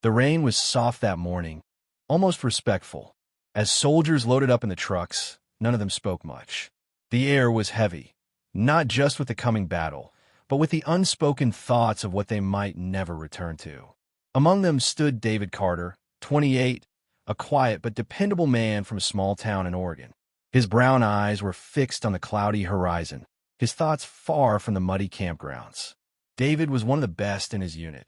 The rain was soft that morning, almost respectful. As soldiers loaded up in the trucks, none of them spoke much. The air was heavy, not just with the coming battle, but with the unspoken thoughts of what they might never return to. Among them stood David Carter, 28, a quiet but dependable man from a small town in Oregon. His brown eyes were fixed on the cloudy horizon, his thoughts far from the muddy campgrounds. David was one of the best in his unit.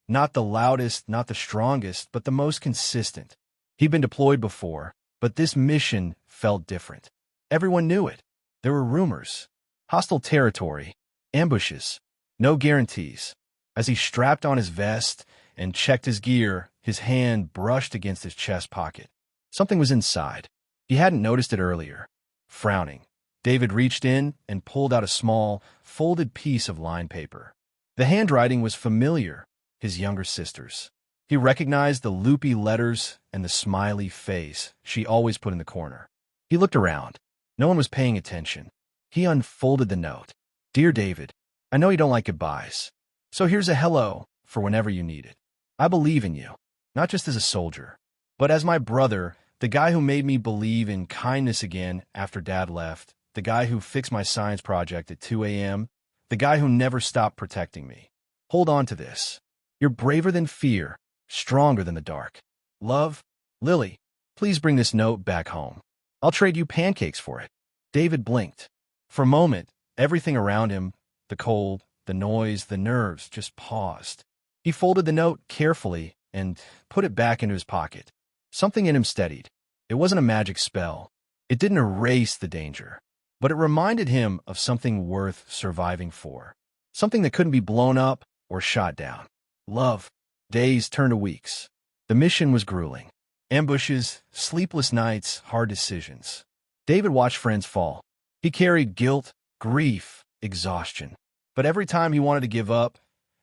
Not the loudest, not the strongest, but the most consistent. He'd been deployed before, but this mission felt different. Everyone knew it. There were rumors, hostile territory, ambushes, no guarantees. As he strapped on his vest and checked his gear, his hand brushed against his chest pocket. Something was inside. He hadn't noticed it earlier. Frowning, David reached in and pulled out a small, folded piece of lined paper. The handwriting was familiar, his younger sister's. He recognized the loopy letters and the smiley face she always put in the corner. He looked around. No one was paying attention. He unfolded the note. Dear David, I know you don't like goodbyes, so here's a hello for whenever you need it. I believe in you, not just as a soldier, but as my brother, the guy who made me believe in kindness again after Dad left, the guy who fixed my science project at 2 a.m., the guy who never stopped protecting me. Hold on to this. You're braver than fear, stronger than the dark. Love, Lily. Please bring this note back home. I'll trade you pancakes for it. David blinked. For a moment, everything around him, the cold, the noise, the nerves, just paused. He folded the note carefully and put it back into his pocket. Something in him steadied. It wasn't a magic spell. It didn't erase the danger, but it reminded him of something worth surviving for. Something that couldn't be blown up or shot down. Love. Days turned to weeks. The mission was grueling. Ambushes, sleepless nights, hard decisions. David watched friends fall. He carried guilt, grief, exhaustion. But every time he wanted to give up,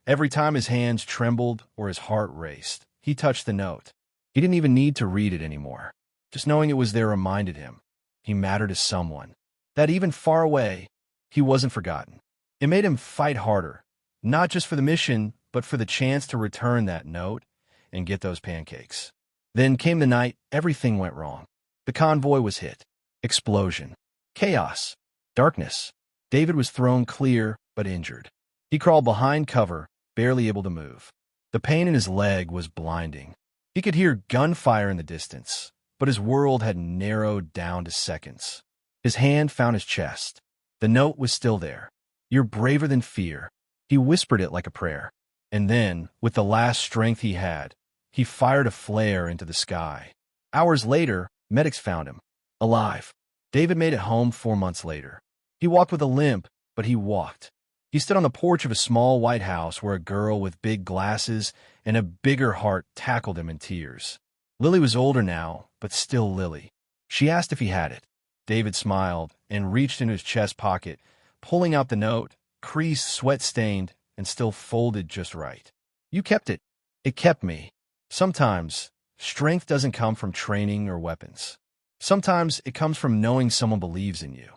every time his hands trembled or his heart raced, he touched the note. He didn't even need to read it anymore. Just knowing it was there reminded him he mattered to someone. That even far away, he wasn't forgotten. It made him fight harder, not just for the mission, but for the chance to return that note and get those pancakes. Then came the night everything went wrong. The convoy was hit. Explosion. Chaos. Darkness. David was thrown clear, but injured. He crawled behind cover, barely able to move. The pain in his leg was blinding. He could hear gunfire in the distance, but his world had narrowed down to seconds. His hand found his chest. The note was still there. You're braver than fear. He whispered it like a prayer. And then, with the last strength he had, he fired a flare into the sky. Hours later, medics found him, alive. David made it home 4 months later. He walked with a limp, but he walked. He stood on the porch of a small white house where a girl with big glasses and a bigger heart tackled him in tears. Lily was older now, but still Lily. She asked if he had it. David smiled and reached into his chest pocket, pulling out the note, creased, sweat-stained, and still folded just right. You kept it. It kept me. Sometimes, strength doesn't come from training or weapons. Sometimes it comes from knowing someone believes in you.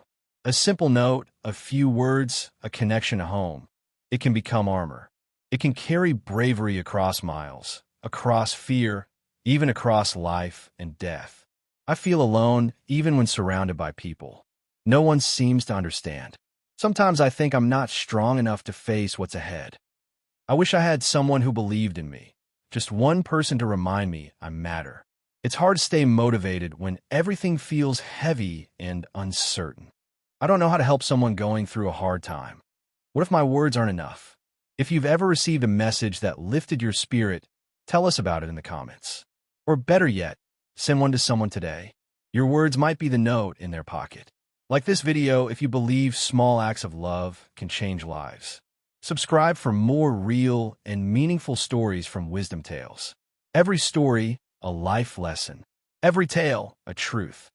A simple note, a few words, a connection to home. It can become armor. It can carry bravery across miles, across fear, even across life and death. I feel alone even when surrounded by people. No one seems to understand. Sometimes I think I'm not strong enough to face what's ahead. I wish I had someone who believed in me. Just one person to remind me I matter. It's hard to stay motivated when everything feels heavy and uncertain. I don't know how to help someone going through a hard time. What if my words aren't enough? If you've ever received a message that lifted your spirit, tell us about it in the comments. Or better yet, send one to someone today. Your words might be the note in their pocket. Like this video if you believe small acts of love can change lives. Subscribe for more real and meaningful stories from Wisdom Tales. Every story, a life lesson. Every tale, a truth.